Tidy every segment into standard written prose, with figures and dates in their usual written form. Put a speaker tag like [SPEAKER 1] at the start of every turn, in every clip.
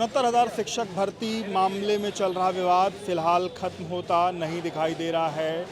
[SPEAKER 1] 69,000 शिक्षक भर्ती मामले में चल रहा विवाद फिलहाल खत्म होता नहीं दिखाई दे रहा है।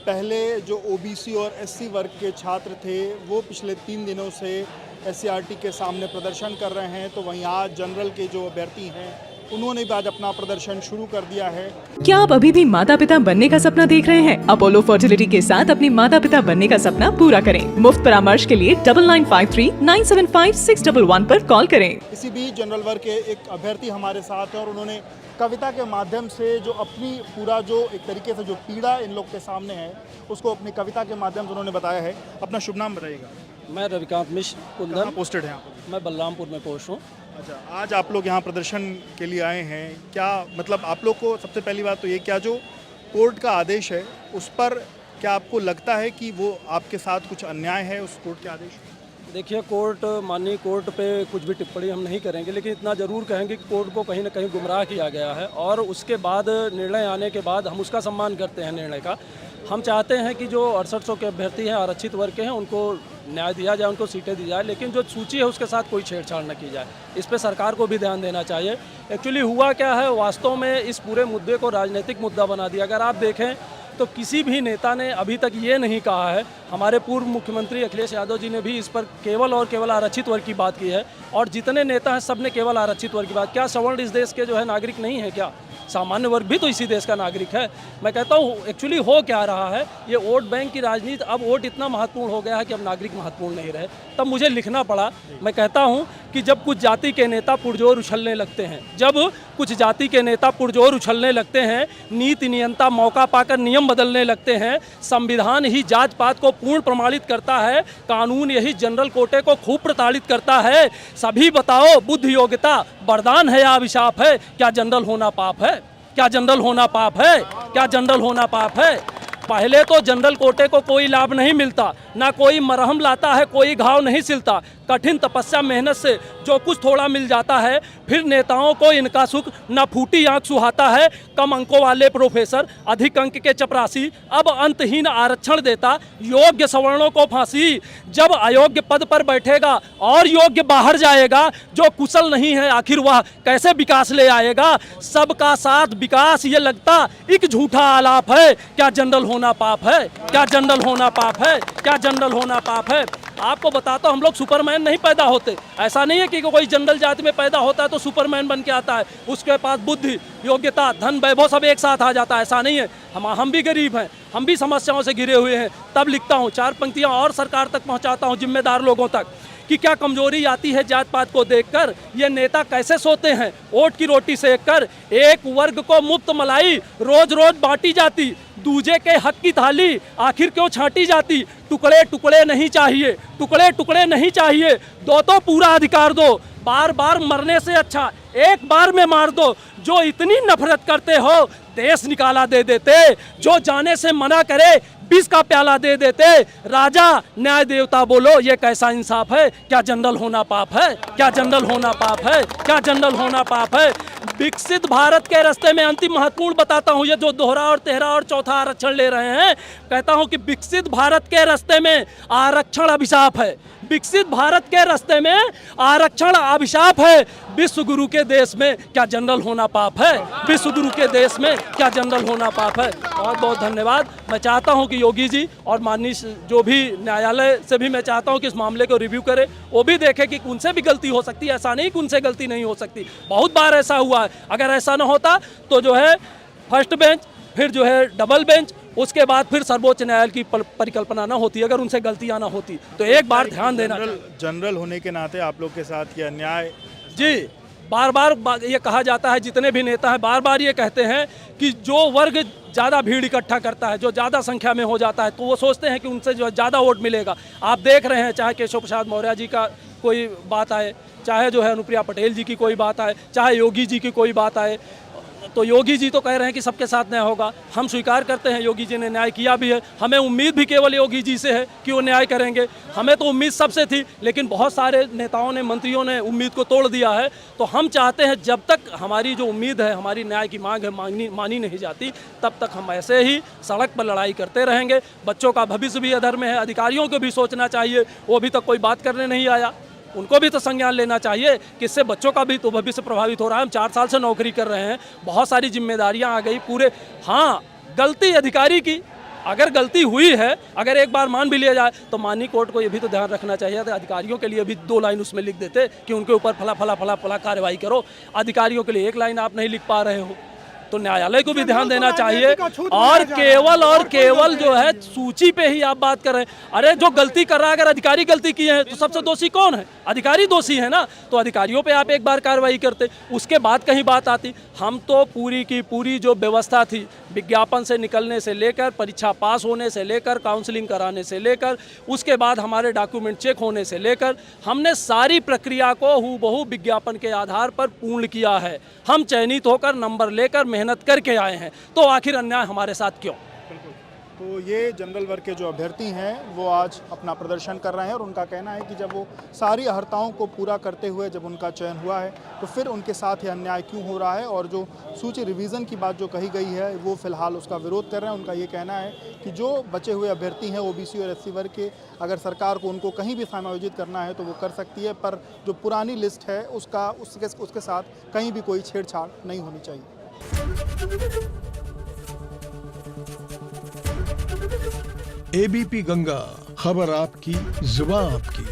[SPEAKER 1] पहले जो ओबीसी और एससी वर्ग के छात्र थे वो पिछले 3 दिनों से एससीईआरटी के सामने प्रदर्शन कर रहे हैं, तो वहीं आज जनरल के जो अभ्यर्थी हैं उन्होंने भी आज अपना प्रदर्शन शुरू कर दिया है।
[SPEAKER 2] क्या आप अभी भी माता पिता बनने का सपना देख रहे हैं? अपोलो फर्टिलिटी के साथ अपने माता पिता बनने का सपना पूरा करें। मुफ्त परामर्श के लिए 9953-975-611 पर कॉल करें।
[SPEAKER 1] इसी बीच जनरल वर्ग के एक अभ्यर्थी हमारे साथ है और उन्होंने कविता के माध्यम से जो अपनी पूरा जो एक तरीके से जो पीड़ा इन लोग के सामने है उसको अपनी कविता के माध्यम से उन्होंने बताया है। अपना शुभ नाम बताइएगा।
[SPEAKER 3] मैं रविकांत मिश्र कुंदन
[SPEAKER 1] पोस्टेड है यहाँ पर?
[SPEAKER 3] मैं बलरामपुर में पोस्ट हूँ।
[SPEAKER 1] अच्छा, आज आप लोग यहाँ प्रदर्शन के लिए आए हैं, क्या मतलब आप लोग को सबसे पहली बात तो ये, क्या जो कोर्ट का आदेश है उस पर क्या आपको लगता है कि वो आपके साथ कुछ अन्याय है उस कोर्ट के आदेश?
[SPEAKER 3] देखिए, माननीय कोर्ट पे कुछ भी टिप्पणी हम नहीं करेंगे, लेकिन इतना ज़रूर कहेंगे कि कोर्ट को कहीं ना कहीं गुमराह किया गया है और उसके बाद निर्णय आने के बाद हम उसका सम्मान करते हैं निर्णय का। हम चाहते हैं कि जो 6800 के अभ्यर्थी हैं, आरक्षित वर्ग के हैं, उनको न्याय दिया जाए, उनको सीटें दी जाए, लेकिन जो सूची है उसके साथ कोई छेड़छाड़ न की जाए। इस पे सरकार को भी ध्यान देना चाहिए। एक्चुअली हुआ क्या है, वास्तव में इस पूरे मुद्दे को राजनीतिक मुद्दा बना दिया। अगर आप देखें तो किसी भी नेता ने अभी तक ये नहीं कहा है, हमारे पूर्व मुख्यमंत्री अखिलेश यादव जी ने भी इस पर केवल और केवल आरक्षित वर्ग की बात की है, और जितने नेता हैं सब ने केवल आरक्षित वर्ग की बात। क्या सवर्ण इस देश के जो है नागरिक नहीं है क्या? सामान्य वर्ग भी तो इसी देश का नागरिक है। मैं कहता हूँ एक्चुअली हो क्या रहा है, ये वोट बैंक की राजनीति, अब वोट इतना महत्वपूर्ण हो गया है कि अब नागरिक महत्वपूर्ण नहीं रहे। तब मुझे लिखना पड़ा। मैं कहता हूँ कि जब कुछ जाति के नेता पुरजोर उछलने लगते हैं, जब कुछ जाति के नेता पुरजोर उछलने लगते हैं, नीति नियंता मौका पाकर नियम बदलने लगते हैं, संविधान ही जात पात को पूर्ण प्रमाणित करता है, कानून यही जनरल कोटे को खूब प्रताड़ित करता है, सभी बताओ बुद्धि योग्यता वरदान है या अभिशाप है? क्या जनरल होना पाप है? क्या जनरल होना पाप है? क्या जनरल होना पाप है? पहले तो जनरल कोटे को कोई लाभ नहीं मिलता, ना कोई मरहम लाता है, कोई घाव नहीं सिलता। कठिन तपस्या मेहनत से जो कुछ थोड़ा मिल जाता है, फिर नेताओं को इनका सुख न फूटी आंख सुहाता है। कम अंकों वाले प्रोफेसर, अधिक अंक के चपरासी, अब अंतहीन आरक्षण देता योग्य सवर्णों को फांसी। जब अयोग्य पद पर बैठेगा और योग्य बाहर जाएगा, जो कुशल नहीं है आखिर वह कैसे विकास ले आएगा? सबका साथ विकास ये लगता एक झूठा आलाप है। क्या जनरल होना पाप है? क्या जनरल होना पाप है? क्या जनरल होना पाप है? आपको बताता हूं, हम लोग सुपरमैन नहीं पैदा होते। ऐसा नहीं है कि कोई जनरल जाति में पैदा होता है तो सुपरमैन बन के आता है, उसके पास बुद्धि, योग्यता, धन, वैभव सब एक साथ आ जाता है। ऐसा नहीं है। हम भी गरीब हैं, हम भी समस्याओं से घिरे हुए हैं। तब लिखता हूँ, 4 पंक्तियाँ और सरकार तक पहुँचाता हूँ, जिम्मेदार लोगों तक, कि क्या कमजोरी आती है जात पात को देखकर? ये नेता कैसे सोते हैं वोट की रोटी सेक कर? एक वर्ग को मुफ्त मलाई रोज रोज बांटी जाती, दूजे के हक की थाली आखिर क्यों छांटी जाती? टुकड़े टुकड़े नहीं चाहिए, टुकड़े टुकड़े नहीं चाहिए, दो तो पूरा अधिकार दो। बार बार मरने से अच्छा एक बार में मार दो। जो इतनी नफरत करते हो देश निकाला दे देते, जो जाने से मना करे 20 का प्याला दे देते। राजा न्याय देवता बोलो ये कैसा इंसाफ है? क्या जनरल होना पाप है? क्या जनरल होना पाप है? क्या जनरल होना पाप है? विकसित भारत के रास्ते में अंतिम महत्वपूर्ण बताता हूँ, ये जो दोहरा और तेहरा और चौथा आरक्षण ले रहे हैं, कहता हूँ कि विकसित भारत के रास्ते में आरक्षण अभिशाप है। विकसित भारत के रास्ते में आरक्षण अभिशाप है। विश्व गुरु के देश में क्या जनरल होना पाप है? विश्व गुरु के देश में क्या जनरल होना पाप है? बहुत बहुत धन्यवाद। मैं चाहता हूं कि योगी जी और माननीय जो भी न्यायालय से भी मैं चाहता हूं कि इस मामले को रिव्यू करे, वो भी देखे कि उनसे भी गलती हो सकती है। ऐसा नहीं कि उनसे गलती नहीं हो सकती, बहुत बार ऐसा हुआ है। अगर ऐसा ना होता तो जो है फर्स्ट बेंच, फिर जो है डबल बेंच, उसके बाद फिर सर्वोच्च न्यायालय की परिकल्पना ना होती। अगर उनसे गलतियां ना होती तो एक बार ध्यान देना।
[SPEAKER 1] जनरल होने के नाते आप लोग के साथ ये अन्याय
[SPEAKER 3] जी, बार बार ये कहा जाता है, जितने भी नेता हैं बार बार ये कहते हैं कि जो वर्ग ज़्यादा भीड़ इकट्ठा करता है, जो ज़्यादा संख्या में हो जाता है, तो वो सोचते हैं कि उनसे जो ज़्यादा वोट मिलेगा। आप देख रहे हैं, चाहे केशव प्रसाद मौर्य जी का कोई बात आए, चाहे जो है अनुप्रिया पटेल जी की कोई बात आए, चाहे योगी जी की कोई बात आए, तो योगी जी तो कह रहे हैं कि सबके साथ न्याय होगा। हम स्वीकार करते हैं योगी जी ने न्याय किया भी है, हमें उम्मीद भी केवल योगी जी से है कि वो न्याय करेंगे। हमें तो उम्मीद सबसे थी, लेकिन बहुत सारे नेताओं ने, मंत्रियों ने उम्मीद को तोड़ दिया है। तो हम चाहते हैं जब तक हमारी जो उम्मीद है, हमारी न्याय की मांग है, मानी नहीं जाती, तब तक हम ऐसे ही सड़क पर लड़ाई करते रहेंगे। बच्चों का भविष्य भी अधर में है, अधिकारियों को भी सोचना चाहिए, वो अभी तक कोई बात करने नहीं आया। उनको भी तो संज्ञान लेना चाहिए कि इससे बच्चों का भी तो भविष्य प्रभावित हो रहा है। हम 4 साल से नौकरी कर रहे हैं, बहुत सारी जिम्मेदारियां आ गई पूरे। हाँ, गलती अधिकारी की, अगर गलती हुई है, अगर एक बार मान भी लिया जाए तो माननीय कोर्ट को ये भी तो ध्यान रखना चाहिए था, अधिकारियों के लिए भी 2 लाइन उसमें लिख देते कि उनके ऊपर फला फला फला फला कार्रवाई करो। अधिकारियों के लिए 1 लाइन आप नहीं लिख पा रहे हो, तो न्यायालय को भी ध्यान देना चाहिए। और केवल जो है सूची पे ही आप बात कर रहे हैं। अरे जो गलती कर रहा है, अगर अधिकारी गलती किए हैं तो सबसे दोषी कौन है? अधिकारी दोषी है ना। तो अधिकारियों पे आप एक बार कार्रवाई करते, उसके बाद कहीं बात आती। हम तो पूरी की पूरी जो व्यवस्था थी, विज्ञापन से निकलने से लेकर, परीक्षा पास होने से लेकर, काउंसलिंग कराने से लेकर, उसके बाद हमारे डॉक्यूमेंट चेक होने से लेकर, हमने सारी प्रक्रिया को हूबहू विज्ञापन के आधार पर पूर्ण किया है। हम चयनित होकर नंबर लेकर मेहनत करके आए हैं, तो आखिर अन्याय हमारे साथ क्यों?
[SPEAKER 1] तो ये जनरल वर्ग के जो अभ्यर्थी हैं वो आज अपना प्रदर्शन कर रहे हैं और उनका कहना है कि जब वो सारी अर्हताओं को पूरा करते हुए जब उनका चयन हुआ है तो फिर उनके साथ ये अन्याय क्यों हो रहा है। और जो सूची रिवीजन की बात जो कही गई है वो फिलहाल उसका विरोध कर रहे हैं। उनका ये कहना है कि जो बचे हुए अभ्यर्थी हैं ओबीसी और एससी वर्ग के, अगर सरकार को उनको कहीं भी समायोजित करना है तो वो कर सकती है, पर जो पुरानी लिस्ट है उसके साथ कहीं भी कोई छेड़छाड़ नहीं होनी चाहिए।
[SPEAKER 4] एबीपी गंगा, खबर आपकी, जुबान आपकी।